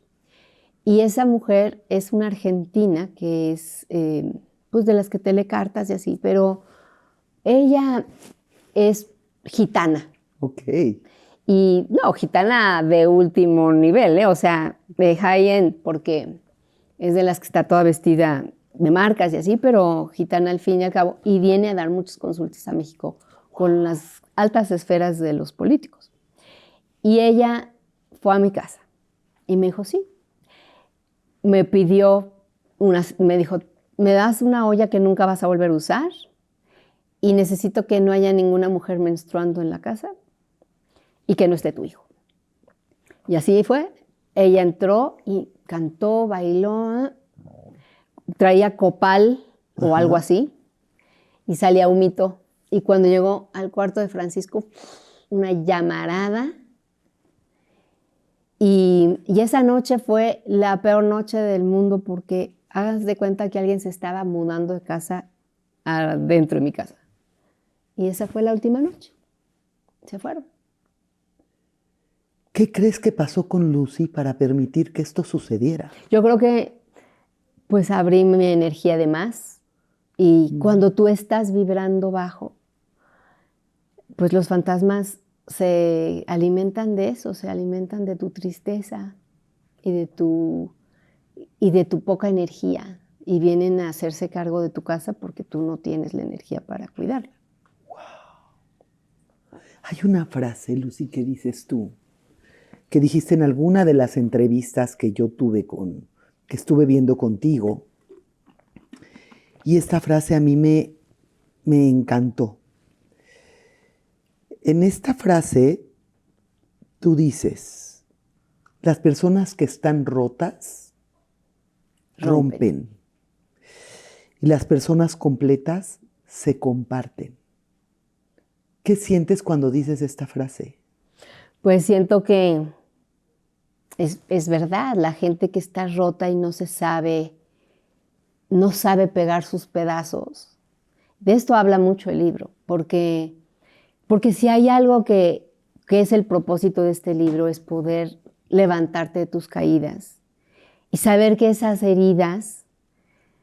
Y esa mujer es una argentina que es, pues de las que te lee cartas y así, pero ella es gitana. Ok. Y no, gitana de último nivel, o sea, de high-end, porque es de las que está toda vestida de marcas y así, pero gitana al fin y al cabo, y viene a dar muchas consultas a México con las altas esferas de los políticos. Y ella fue a mi casa y me dijo, sí. Me pidió, me dijo, ¿me das una olla que nunca vas a volver a usar? Y necesito que no haya ninguna mujer menstruando en la casa y que no esté tu hijo. Y así fue. Ella entró y cantó, bailó, traía copal o algo así y salía humito. Y cuando llegó al cuarto de Francisco, una llamarada. Y esa noche fue la peor noche del mundo porque hagas de cuenta que alguien se estaba mudando de casa adentro de mi casa. Y esa fue la última noche. Se fueron. ¿Qué crees que pasó con Lucy para permitir que esto sucediera? Yo creo que pues abrí mi energía de más y cuando tú estás vibrando bajo, pues los fantasmas se alimentan de eso, se alimentan de tu tristeza y de tu poca energía y vienen a hacerse cargo de tu casa porque tú no tienes la energía para cuidarla. Hay una frase, Lucy, que dices tú, que dijiste en alguna de las entrevistas que yo tuve que estuve viendo contigo, y esta frase a mí me encantó. En esta frase tú dices, las personas que están rotas rompen. Y las personas completas se comparten. ¿Qué sientes cuando dices esta frase? Pues siento que es verdad, la gente que está rota y no sabe pegar sus pedazos. De esto habla mucho el libro, porque si hay algo que es el propósito de este libro, es poder levantarte de tus caídas y saber que esas heridas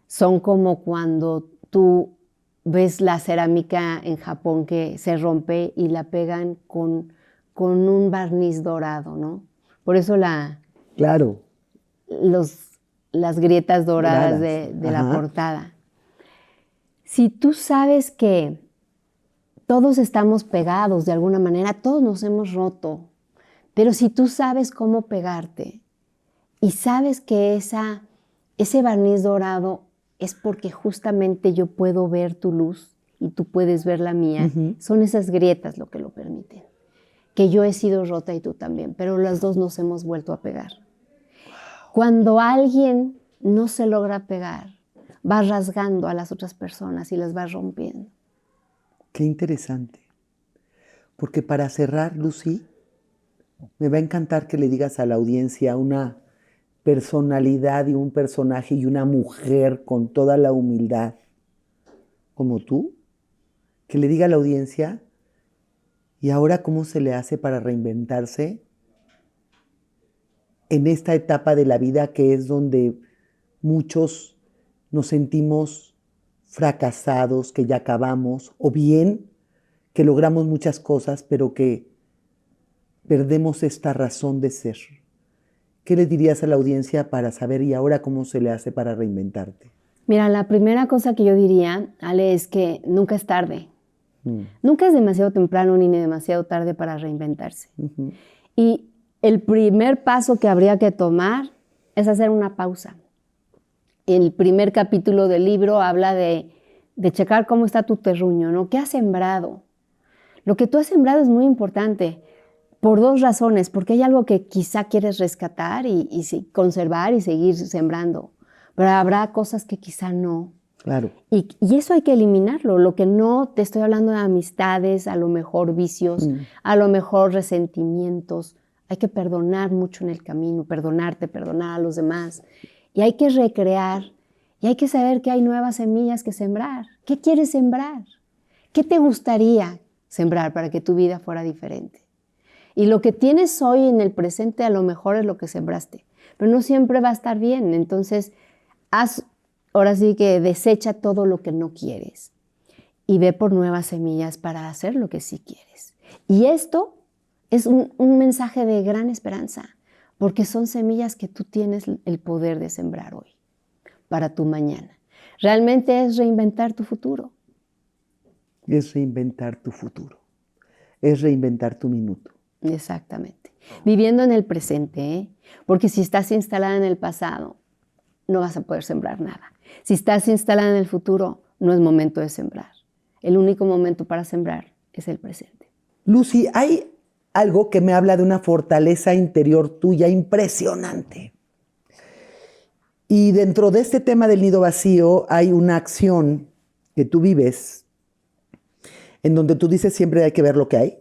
son como cuando tú ves la cerámica en Japón que se rompe y la pegan con un barniz dorado, ¿no? Por eso Claro. las grietas doradas de la portada. Si tú sabes que todos estamos pegados de alguna manera, todos nos hemos roto, pero si tú sabes cómo pegarte y sabes que ese barniz dorado es porque justamente yo puedo ver tu luz y tú puedes ver la mía, son esas grietas lo que lo permiten. Que yo he sido rota y tú también, pero las dos nos hemos vuelto a pegar. Cuando alguien no se logra pegar, va rasgando a las otras personas y las va rompiendo. Qué interesante. Porque para cerrar, Lucy, me va a encantar que le digas a la audiencia una personalidad y un personaje y una mujer con toda la humildad como tú, que le diga a la audiencia, ¿y ahora cómo se le hace para reinventarse en esta etapa de la vida que es donde muchos nos sentimos fracasados, que ya acabamos, o bien que logramos muchas cosas, pero que perdemos esta razón de ser? ¿Qué le dirías a la audiencia para saber y ahora cómo se le hace para reinventarte? Mira, la primera cosa que yo diría, Ale, es que nunca es tarde. Nunca es demasiado temprano ni demasiado tarde para reinventarse. Y el primer paso que habría que tomar es hacer una pausa. El primer capítulo del libro habla de checar cómo está tu terruño, ¿no? ¿Qué has sembrado? Lo que tú has sembrado es muy importante por dos razones, porque hay algo que quizá quieres rescatar y conservar y seguir sembrando, pero habrá cosas que quizá no. Claro. Y eso hay que eliminarlo. Lo que no, te estoy hablando de amistades, a lo mejor vicios, a lo mejor resentimientos. Hay que perdonar mucho en el camino, perdonarte, perdonar a los demás. Y hay que recrear y hay que saber que hay nuevas semillas que sembrar. ¿Qué quieres sembrar? ¿Qué te gustaría sembrar para que tu vida fuera diferente? Y lo que tienes hoy en el presente a lo mejor es lo que sembraste, pero no siempre va a estar bien. Entonces, ahora sí que desecha todo lo que no quieres y ve por nuevas semillas para hacer lo que sí quieres. Y esto es un mensaje de gran esperanza, porque son semillas que tú tienes el poder de sembrar hoy, para tu mañana. Realmente es reinventar tu futuro. Es reinventar tu futuro. Es reinventar tu minuto. Exactamente. Viviendo en el presente, ¿eh? Porque si estás instalada en el pasado, no vas a poder sembrar nada. Si estás instalada en el futuro, no es momento de sembrar. El único momento para sembrar es el presente. Lucy, hay algo que me habla de una fortaleza interior tuya impresionante. Y dentro de este tema del nido vacío hay una acción que tú vives en donde tú dices siempre hay que ver lo que hay.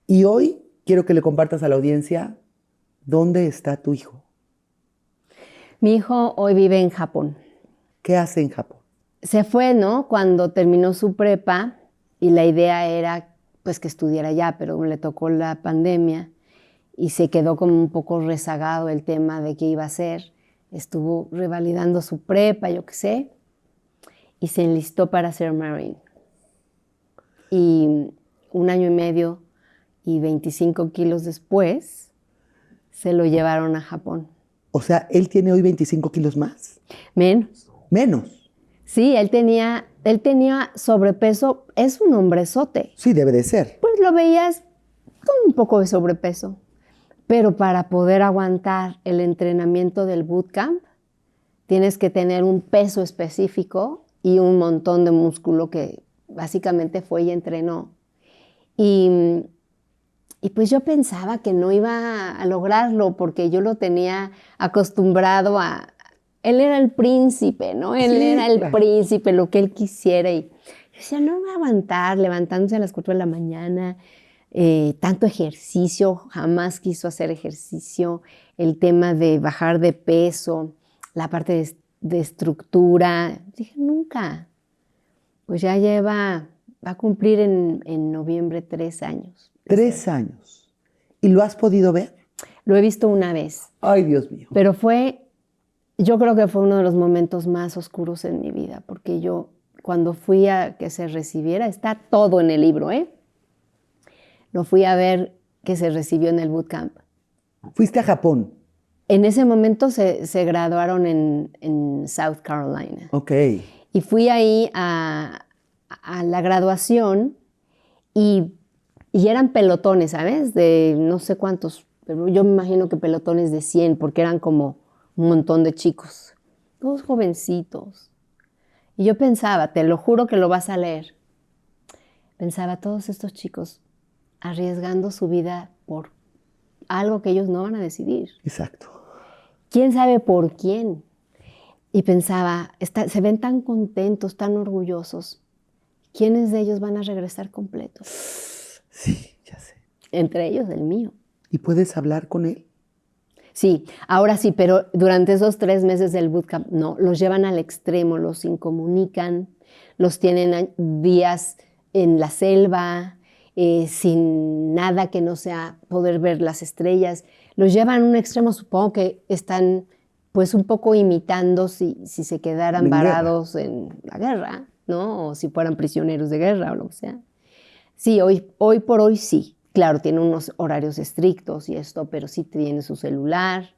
Y hoy quiero que le compartas a la audiencia dónde está tu hijo. Mi hijo hoy vive en Japón. ¿Qué hace en Japón? Se fue, ¿no? Cuando terminó su prepa y la idea era pues que estudiara allá, pero le tocó la pandemia y se quedó como un poco rezagado el tema de qué iba a hacer. Estuvo revalidando su prepa, yo qué sé, y se enlistó para ser Marine. Y 1 año y medio y 25 kilos después, se lo llevaron a Japón. O sea, ¿él tiene hoy 25 kilos más? Menos. Menos. Sí, él tenía sobrepeso, es un hombrezote. Sí, debe de ser. Pues lo veías con un poco de sobrepeso. Pero para poder aguantar el entrenamiento del bootcamp, tienes que tener un peso específico y un montón de músculo que básicamente fue y entrenó. Y pues yo pensaba que no iba a lograrlo porque yo lo tenía acostumbrado a... Él era el príncipe, ¿no? Él era el príncipe, lo que él quisiera. Y yo decía, no va a aguantar levantándose a las 4 de la mañana, tanto ejercicio, jamás quiso hacer ejercicio, el tema de bajar de peso, la parte de estructura. Dije, nunca. Pues ya va a cumplir en noviembre 3 años. 3 años. ¿Y lo has podido ver? Lo he visto una vez. Ay, Dios mío. Pero yo creo que fue uno de los momentos más oscuros en mi vida, porque yo cuando fui a que se recibiera, está todo en el libro, ¿eh? Lo fui a ver que se recibió en el bootcamp. ¿Fuiste a Japón? En ese momento se graduaron en South Carolina. Ok. Y fui ahí a la graduación y eran pelotones, ¿sabes? De no sé cuántos, pero yo me imagino que pelotones de 100, porque eran como un montón de chicos, todos jovencitos. Y yo pensaba, te lo juro que lo vas a leer, pensaba, todos estos chicos arriesgando su vida por algo que ellos no van a decidir. Exacto. ¿Quién sabe por quién? Y pensaba, se ven tan contentos, tan orgullosos. ¿Quiénes de ellos van a regresar completos? Sí, ya sé. Entre ellos el mío. ¿Y puedes hablar con él? Sí, ahora sí, pero durante esos 3 meses del bootcamp, no, los llevan al extremo, los incomunican, los tienen días en la selva, sin nada que no sea poder ver las estrellas. Los llevan a un extremo, supongo que están pues un poco imitando si se quedaran varados en la guerra, ¿no? O si fueran prisioneros de guerra o lo que sea. Sí, hoy por hoy sí. Claro, tiene unos horarios estrictos y esto, pero sí tiene su celular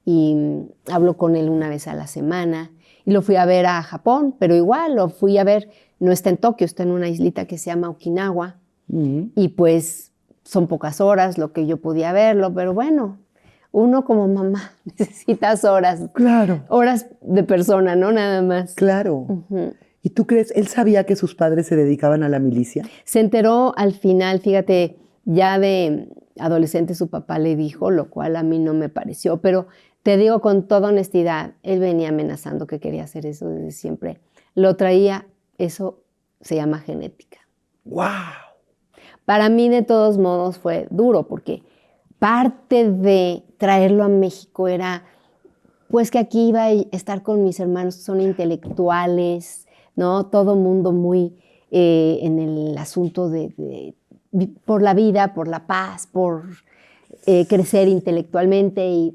y hablo con él una vez a la semana. Y lo fui a ver a Japón, pero igual lo fui a ver, no está en Tokio, está en una islita que se llama Okinawa. Y pues son pocas horas lo que yo podía verlo, pero bueno, uno como mamá necesitas horas. Claro. Horas de persona, ¿no? Nada más. Claro. ¿Y tú crees, él sabía que sus padres se dedicaban a la milicia? Se enteró al final, fíjate, ya de adolescente su papá le dijo, lo cual a mí no me pareció, pero te digo con toda honestidad, él venía amenazando que quería hacer eso desde siempre. Lo traía, eso se llama genética. ¡Wow! Para mí, de todos modos, fue duro, porque parte de traerlo a México era, pues, que aquí iba a estar con mis hermanos que son intelectuales, ¿no? Todo mundo muy en el asunto por la vida, por la paz, por crecer intelectualmente.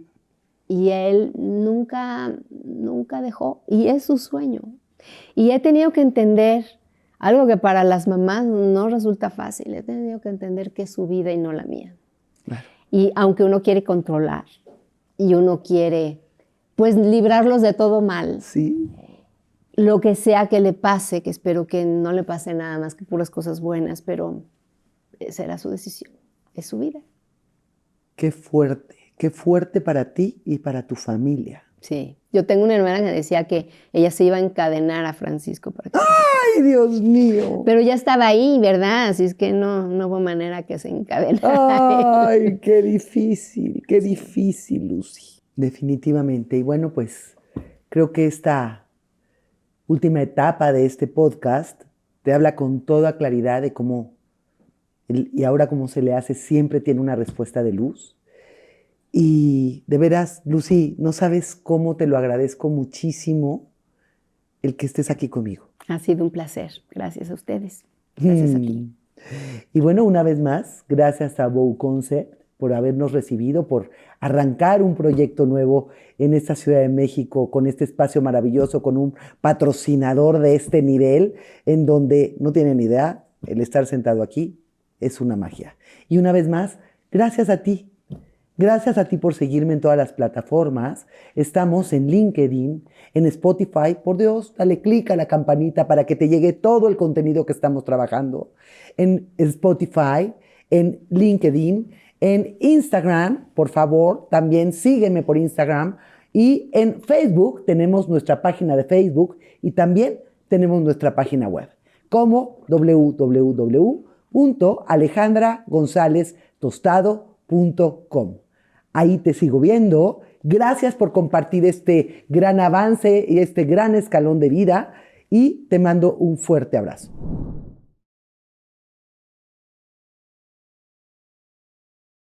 Y él nunca dejó, y es su sueño. Y he tenido que entender algo que para las mamás no resulta fácil. He tenido que entender que es su vida y no la mía. Claro. Y aunque uno quiere controlar y uno quiere, pues, librarlos de todo mal. Sí. Lo que sea que le pase, que espero que no le pase nada más que puras cosas buenas, pero será su decisión, es su vida. Qué fuerte para ti y para tu familia. Sí, yo tengo una hermana que decía que ella se iba a encadenar a Francisco para que... ¡Ay, Dios mío! Pero ya estaba ahí, ¿verdad? Así es que no hubo manera que se encadenara. ¡Ay, qué difícil, Lucy! Definitivamente. Y bueno, pues creo que esta última etapa de este podcast te habla con toda claridad de cómo, y ahora cómo se le hace, siempre tiene una respuesta de luz. Y de veras, Lucy, no sabes cómo te lo agradezco muchísimo el que estés aquí conmigo. Ha sido un placer. Gracias a ustedes. Gracias a ti. Y bueno, una vez más, gracias a Bow Concept por habernos recibido, por arrancar un proyecto nuevo en esta Ciudad de México, con este espacio maravilloso, con un patrocinador de este nivel, en donde no tienen idea, el estar sentado aquí es una magia. Y una vez más, gracias a ti. Gracias a ti por seguirme en todas las plataformas. Estamos en LinkedIn, en Spotify. Por Dios, dale clic a la campanita para que te llegue todo el contenido que estamos trabajando. En Spotify, en LinkedIn, en Instagram, por favor, también sígueme por Instagram. Y en Facebook tenemos nuestra página de Facebook y también tenemos nuestra página web como www.alejandragonzaleztostado.com. Ahí te sigo viendo. Gracias por compartir este gran avance y este gran escalón de vida y te mando un fuerte abrazo.